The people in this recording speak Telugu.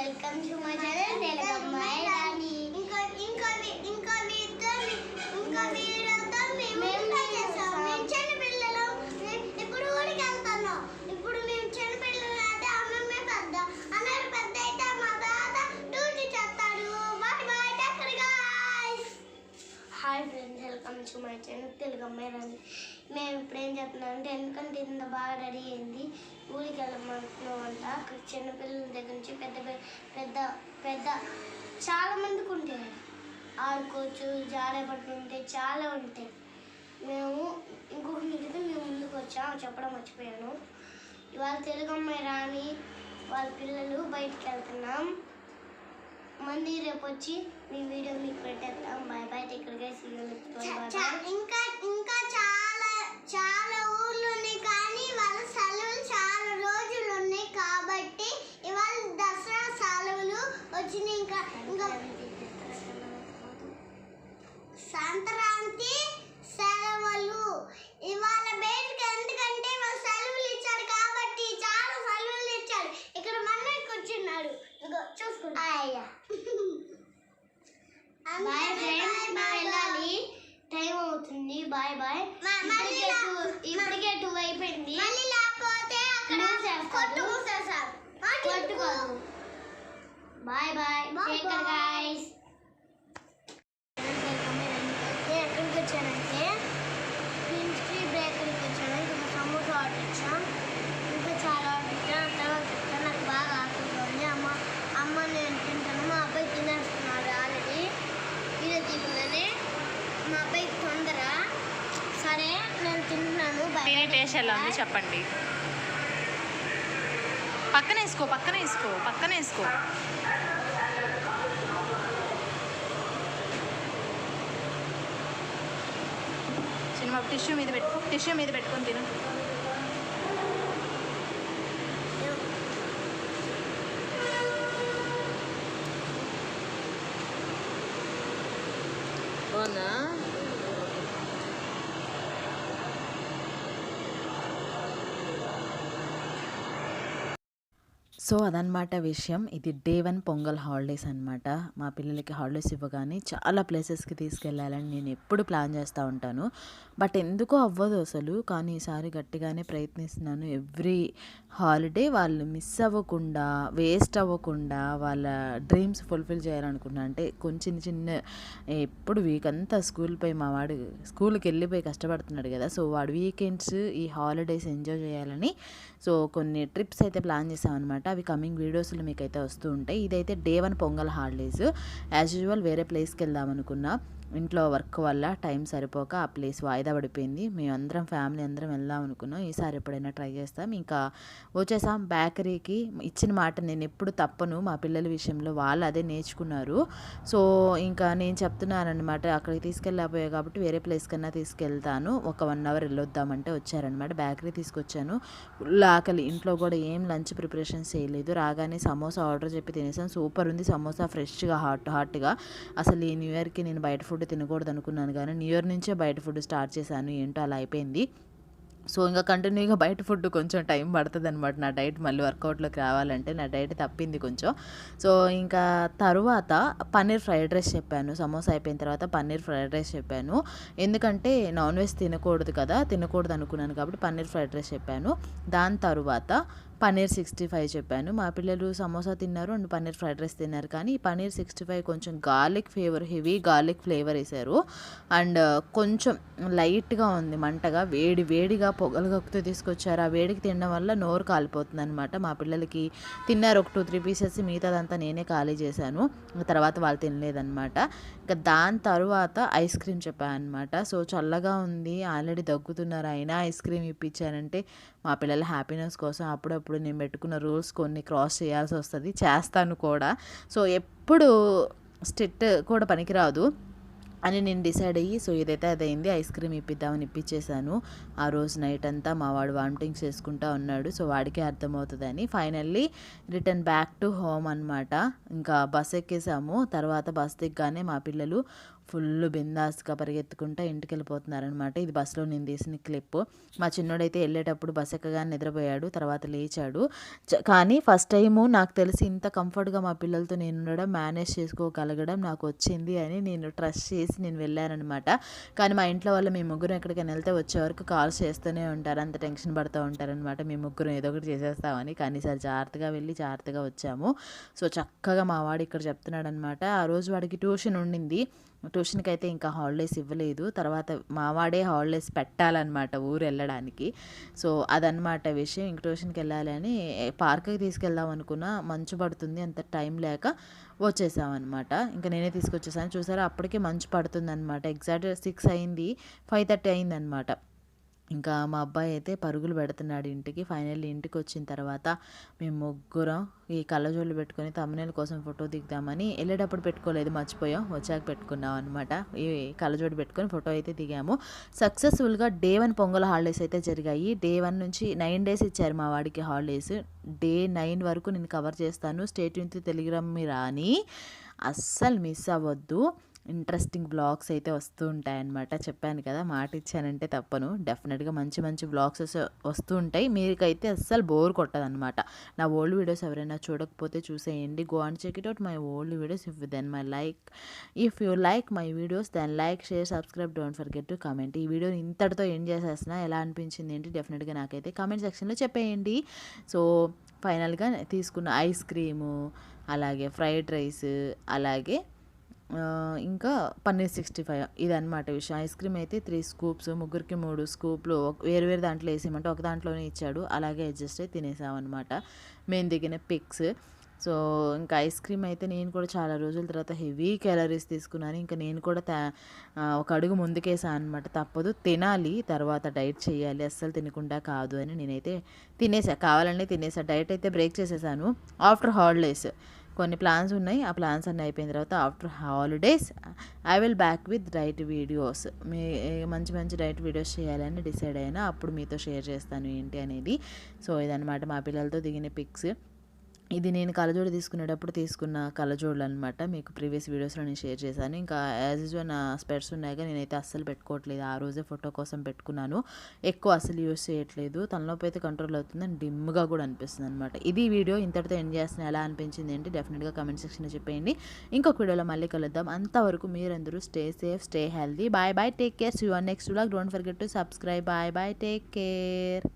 వెల్కమ్ టు మై ఛానల్ తెలుగమ్మాయి రాణి. ఇంకా వీడియోతో మేము చిన్న పిల్లలు ఇప్పుడు ఊరికి వెళ్తున్నాం. ఇప్పుడు మేము చిన్న పిల్లలు అయితే అమ్మమ్మే పెద్ద అన్నయ్య పెద్ద అయితే మా తాత డ్యూటీ చేస్తాడు. Bye bye take care guys. Hi friends, welcome to my channel తెలుగమ్మాయి రాణి. మేము ఇప్పుడు ఏం చెప్తున్నాం అంటే ఎందుకంటే ఇంత బాగా రెడీ అయింది ఊరికి వెళ్ళమంటున్నాం అంట. అక్కడ చిన్నపిల్లల దగ్గర నుంచి పెద్ద పెద్ద పెద్ద చాలా మందికి ఉంటాయి, ఆడుకోవచ్చు, జారేపట్లు ఉంటాయి, చాలా ఉంటాయి. మేము ఇంకొక మీటితో మేము ముందుకు వచ్చాము, చెప్పడం మర్చిపోయాను. ఇవాళ తెలుగమ్మాయి రాణి వాళ్ళ పిల్లలు బయటికి వెళ్తున్నాం. మళ్ళీ రేపు వచ్చి మీ వీడియో మీకు పెట్టేస్తాం. Bye bye take care guys. ఇంకా చాలా ఊర్లు ఉన్నాయి, కానీ వాళ్ళ సెలవులు చాలా రోజులు ఉన్నాయి కాబట్టి ఇవాళ దసరా సెలవులు వచ్చినాయి. ఇంకా సంక్రాంతి సెలవులు ఇవాళ బయటకు, ఎందుకంటే వాళ్ళు సెలవులు ఇచ్చారు కాబట్టి చాలా సెలవులు ఇచ్చారు. ఇక్కడ మన్నకి వచ్చిన్నాడు చూసుకుంటా. బాయ్ ఫ్రెండ్స్, వెళ్ళాలి, టైం అవుతుంది. Bye bye. ఇప్పటికే 2 అయిపోయింది. కొట్టుకోదు. Bye bye take care guys. నేను ఎక్కడికి వచ్చానంటే హిస్టరీ బేకరీకి వచ్చాను. ఇంకా సమోసా ఆర్డర్ ఇచ్చాం, ఇంకా చాలా ఆర్డర్ ఇచ్చాను. తర్వాత చెప్తాను. నాకు బాగా ఆకలిగా అమ్మ నేను తింటాను. మా అబ్బాయి తినేస్తున్నాడు ఆల్రెడీ. వీడియో తీయకుండానే మా అబ్బాయికి తొందర. సరే నేను తింటున్నాను. టేస్ట్ ఎలా ఉంది చెప్పండి. పక్కన వేసుకో. సినిమా టిష్యూ మీద పెట్టుకొని తిను. అవునా? సో అదనమాట విషయం. ఇది డే 1 పొంగల్ హాలిడేస్ అనమాట. మా పిల్లలకి హాలిడేస్ ఇవ్వగానే చాలా ప్లేసెస్కి తీసుకెళ్ళాలని నేను ఎప్పుడు ప్లాన్ చేస్తూ ఉంటాను. బట్ ఎందుకో అవ్వదు అసలు. కానీ ఈసారి గట్టిగానే ప్రయత్నిస్తున్నాను. ఎవ్రీ హాలిడే వాళ్ళు మిస్ అవ్వకుండా, వేస్ట్ అవ్వకుండా వాళ్ళ డ్రీమ్స్ ఫుల్ఫిల్ చేయాలనుకుంటున్నాను. అంటే కొంచెం చిన్న ఎప్పుడు వీక్ అంతా మా వాడు స్కూల్కి వెళ్ళిపోయి కష్టపడుతున్నాడు కదా. సో వాడు వీకెండ్స్ ఈ హాలిడేస్ ఎంజాయ్ చేయాలని సో కొన్ని ట్రిప్స్ అయితే ప్లాన్ చేసామన్నమాట. అవి కమింగ్ వీడియోస్లో మీకైతే వస్తూ ఉంటాయి. ఇదైతే day 1 pongal holidays. As usual వేరే ప్లేస్కి వెళ్దాం అనుకున్నా. ఇంట్లో వర్క్ వల్ల టైం సరిపోక ఆ ప్లేస్ వాయిదా పడిపోయింది. మేమందరం ఫ్యామిలీ అందరం వెళ్దాం అనుకున్నాం. ఈసారి ఎప్పుడైనా ట్రై చేస్తాం. ఇంకా వచ్చేసాం బేకరీకి. ఇచ్చిన మాట నేను ఎప్పుడు తప్పను. మా పిల్లల విషయంలో వాళ్ళు అదే నేర్చుకున్నారు. సో ఇంకా నేను చెప్తున్నానమాట, అక్కడికి తీసుకెళ్ళకపోయా కాబట్టి వేరే ప్లేస్ కన్నా తీసుకెళ్తాను, ఒక 1 అవర్ వెళ్ళొద్దామంటే వచ్చారనమాట. బేకరీ తీసుకొచ్చాను. ఫుల్ ఆకలి. ఇంట్లో కూడా ఏం లంచ్ ప్రిపరేషన్స్ చేయలేదు. రాగానే సమోసా ఆర్డర్ చెప్పి తినేసాను. సూపర్ ఉంది సమోసా, ఫ్రెష్గా హాట్గా. అసలు ఈ న్యూ ఇయర్కి నేను బయట ఫుడ్ తినకూడదు అనుకున్నాను, కానీ న్యూ ఇయర్ నుంచే బయట ఫుడ్ స్టార్ట్ చేశాను. ఏంటో అలా అయిపోయింది. సో ఇంకా కంటిన్యూగా బయట ఫుడ్ కొంచెం టైం పడుతుంది అనమాట. నా డైట్ మళ్ళీ వర్కౌట్లోకి రావాలంటే నా డైట్ తప్పింది కొంచెం. సో ఇంకా తరువాత పన్నీర్ ఫ్రైడ్ రైస్ చెప్పాను. సమోసా అయిపోయిన తర్వాత పన్నీర్ ఫ్రైడ్ రైస్ చెప్పాను. ఎందుకంటే నాన్ వెజ్ తినకూడదు అనుకున్నాను కాబట్టి పన్నీర్ ఫ్రైడ్ రైస్ చెప్పాను. దాని తరువాత పన్నీర్ 65 చెప్పాను. మా పిల్లలు సమోసా తిన్నారు అండ్ పన్నీర్ ఫ్రైడ్ రైస్ తిన్నారు. కానీ పన్నీర్ 65 కొంచెం హెవీ గార్లిక్ ఫ్లేవర్ వేశారు. అండ్ కొంచెం లైట్గా ఉంది, మంటగా వేడిగా పొగలు కక్కుతూ తీసుకొచ్చారు. ఆ వేడికి తినడం వల్ల నోరు కాలిపోతుంది అనమాట. మా పిల్లలకి తిన్నారు ఒక 2-3 పీసెస్, మిగతాదంతా నేనే ఖాళీ చేశాను. తర్వాత వాళ్ళు తినలేదన్నమాట. ఇంకా దాని తర్వాత ఐస్ క్రీమ్ చెప్పాను అనమాట. సో చల్లగా ఉంది, ఆల్రెడీ దగ్గుతున్నారు, అయినా ఐస్ క్రీమ్ ఇప్పించానంటే మా పిల్లల హ్యాపీనెస్ కోసం అప్పుడప్పుడు నేను పెట్టుకున్న రూల్స్ కొన్ని క్రాస్ చేయాల్సి వస్తుంది, చేస్తాను కూడా. సో ఎప్పుడు స్ట్రిక్ట్ కూడా పనికిరాదు అని నేను డిసైడ్ అయ్యి సో ఇదైతే అదైంది. Ice cream ఇప్పిద్దామని ఇప్పించేశాను. ఆ రోజు నైట్ అంతా మా వాడు వామిటింగ్స్ చేసుకుంటూ ఉన్నాడు. సో వాడికే అర్థమవుతుందని finally return back to home అనమాట. ఇంకా బస్ ఎక్కేసాము. తర్వాత బస్ దిగ్గానే మా పిల్లలు ఫుల్ బిందాస్గా పరిగెత్తుకుంటా ఇంటికి వెళ్ళిపోతున్నారనమాట. ఇది బస్సులో నేను తీసిన క్లిప్. మా చిన్నోడైతే వెళ్ళేటప్పుడు బస్ ఎక్కగానే నిద్రపోయాడు, తర్వాత లేచాడు. కానీ ఫస్ట్ టైము నాకు తెలిసి ఇంత కంఫర్ట్గా మా పిల్లలతో నేను ఉండడం, మేనేజ్ చేసుకోగలగడం నాకు వచ్చింది అని నేను ట్రస్ట్ చేసి నేను వెళ్ళానమాట. కానీ మా ఇంట్లో వాళ్ళు మేము ముగ్గురం ఎక్కడికైనా వెళ్తే వచ్చే వరకు కాల్స్ చేస్తూనే ఉంటారు, అంత టెన్షన్ పడుతూ ఉంటారనమాట. మేము ముగ్గురం ఏదో ఒకటి చేసేస్తామని. కానీ ఈసారి జాగ్రత్తగా వెళ్ళి జాగ్రత్తగా వచ్చాము. సో చక్కగా మా వాడు ఇక్కడ చెప్తున్నాడు అనమాట. ఆ రోజు వాడికి ట్యూషన్ ఉండింది. ట్యూషన్కి అయితే ఇంకా హాలిడేస్ ఇవ్వలేదు. తర్వాత మా వాడే హాలిడేస్ పెట్టాలన్నమాట ఊరు వెళ్ళడానికి. సో అదనమాట విషయం. ఇంక ట్యూషన్కి వెళ్ళాలని పార్క్కి తీసుకెళ్దాం అనుకున్నా, మంచు పడుతుంది, అంత టైం లేక వచ్చేసామన్నమాట. ఇంకా నేనే తీసుకొచ్చేసాను. చూసారా అప్పటికే మంచు పడుతుంది అనమాట. ఎగ్జాక్ట్ 6 అయింది, 5:30 అయిందనమాట. ఇంకా మా అబ్బాయి అయితే పరుగులు పెడుతున్నాడు ఇంటికి. ఫైనల్లీ ఇంటికి వచ్చిన తర్వాత మేము ముగ్గురం ఈ కళ్ళజోళ్ళు పెట్టుకొని తమ్మునేల కోసం ఫోటో దిగుదామని వెళ్ళేటప్పుడు పెట్టుకోలేదు, మర్చిపోయాం, వచ్చాక పెట్టుకున్నాం అనమాట. ఈ కళ్ళజోడు పెట్టుకొని ఫోటో అయితే దిగాము. సక్సెస్ఫుల్గా Day 1 పొంగల్ హాలిడేస్ అయితే జరిగాయి. Day 1 నుంచి 9 days ఇచ్చారు మా వాడికి హాలిడేస్. Day 9 వరకు నేను కవర్ చేస్తాను. స్టే ట్యూన్డ్ టెలిగ్రామ్ రాని అస్సలు మిస్ అవ్వద్దు. ఇంట్రెస్టింగ్ బ్లాగ్స్ అయితే వస్తూ ఉంటాయన్నమాట. చెప్పాను కదా, మాట ఇచ్చానంటే తప్పను. డెఫినెట్గా మంచి మంచి బ్లాగ్స్ వస్తూ ఉంటాయి. మీకైతే అస్సలు బోర్ కొట్టదనమాట. నా ఓల్డ్ వీడియోస్ ఎవరైనా చూడకపోతే చూసేయండి. Go and check it out my old videos. If you like my videos then like, share, subscribe, don't forget to comment. ఈ వీడియోని ఇంతటితో ఎండ్ చేసేస్తున్నా. ఎలా అనిపించింది ఏంటి డెఫినెట్గా నాకైతే కామెంట్ సెక్షన్లో చెప్పేయండి. సో ఫైనల్గా తీసుకున్న ఐస్ క్రీము, అలాగే ఫ్రైడ్ రైస్, అలాగే ఇంకా పన్నీర్ 65 ఇదన్నమాట విషయం. ఐస్ క్రీమ్ అయితే 3 scoops, ముగ్గురికి 3 scoopలు వేరు వేరు దాంట్లో వేసేయమంటే ఒక దాంట్లోనే ఇచ్చాడు. అలాగే అడ్జస్ట్ అయి తినేసామన్నమాట మేము దిగిన పిక్స్. సో ఇంకా ఐస్ క్రీమ్ అయితే నేను కూడా చాలా రోజుల తర్వాత హెవీ క్యాలరీస్ తీసుకున్నాను. ఇంకా నేను కూడా ఒక అడుగు ముందుకేసాను అనమాట. తప్పదు, తినాలి, తర్వాత డైట్ చేయాలి, అస్సలు తినకుండా కాదు అని నేనైతే తినేసా. కావాలని తినేసా. డైట్ అయితే బ్రేక్ చేసేసాను. ఆఫ్టర్ హాలిడేస్ కొన్ని ప్లాన్స్ ఉన్నాయి. ఆ ప్లాన్స్ అన్నీ అయిపోయిన తర్వాత after holidays I will back with diet videos. మంచి మంచి డైట్ వీడియోస్ చేయాలని డిసైడ్ అయినా అప్పుడు మీతో షేర్ చేస్తాను ఏంటి అనేది. సో ఇదనమాట మా పిల్లలతో దిగిన పిక్స్. ఇది నేను కళ్ళజోడు తీసుకునేటప్పుడు తీసుకున్న కళ్ళజోడులు అనమాట. మీకు ప్రీవియస్ వీడియోస్లో నేను షేర్ చేశాను. ఇంకా యాజ్ యూజువల్ నా స్పెట్స్ ఉన్నాయిగా, నేనైతే అస్సలు పెట్టుకోవట్లేదు. ఆ రోజే ఫోటో కోసం పెట్టుకున్నాను. ఎక్కువ అస్సలు యూస్ చేయట్లేదు. తలనొప్పి అయితే కంట్రోల్ అవుతుంది అండ్ డిమ్గా కూడా అనిపిస్తుంది అనమాట. ఇది వీడియో ఇంతటితో ఎండ్ చేస్తున్నా. ఎలా అనిపించింది ఏంటి డెఫినెట్గా కామెంట్ సెక్షన్లో చెప్పేయండి. ఇంకొక వీడియోలో మళ్ళీ కలుద్దాం. అంతవరకు మీరందరూ stay safe, stay healthy. Bye bye, take care. See you on next vlog. Don't forget to subscribe. Bye bye, take care.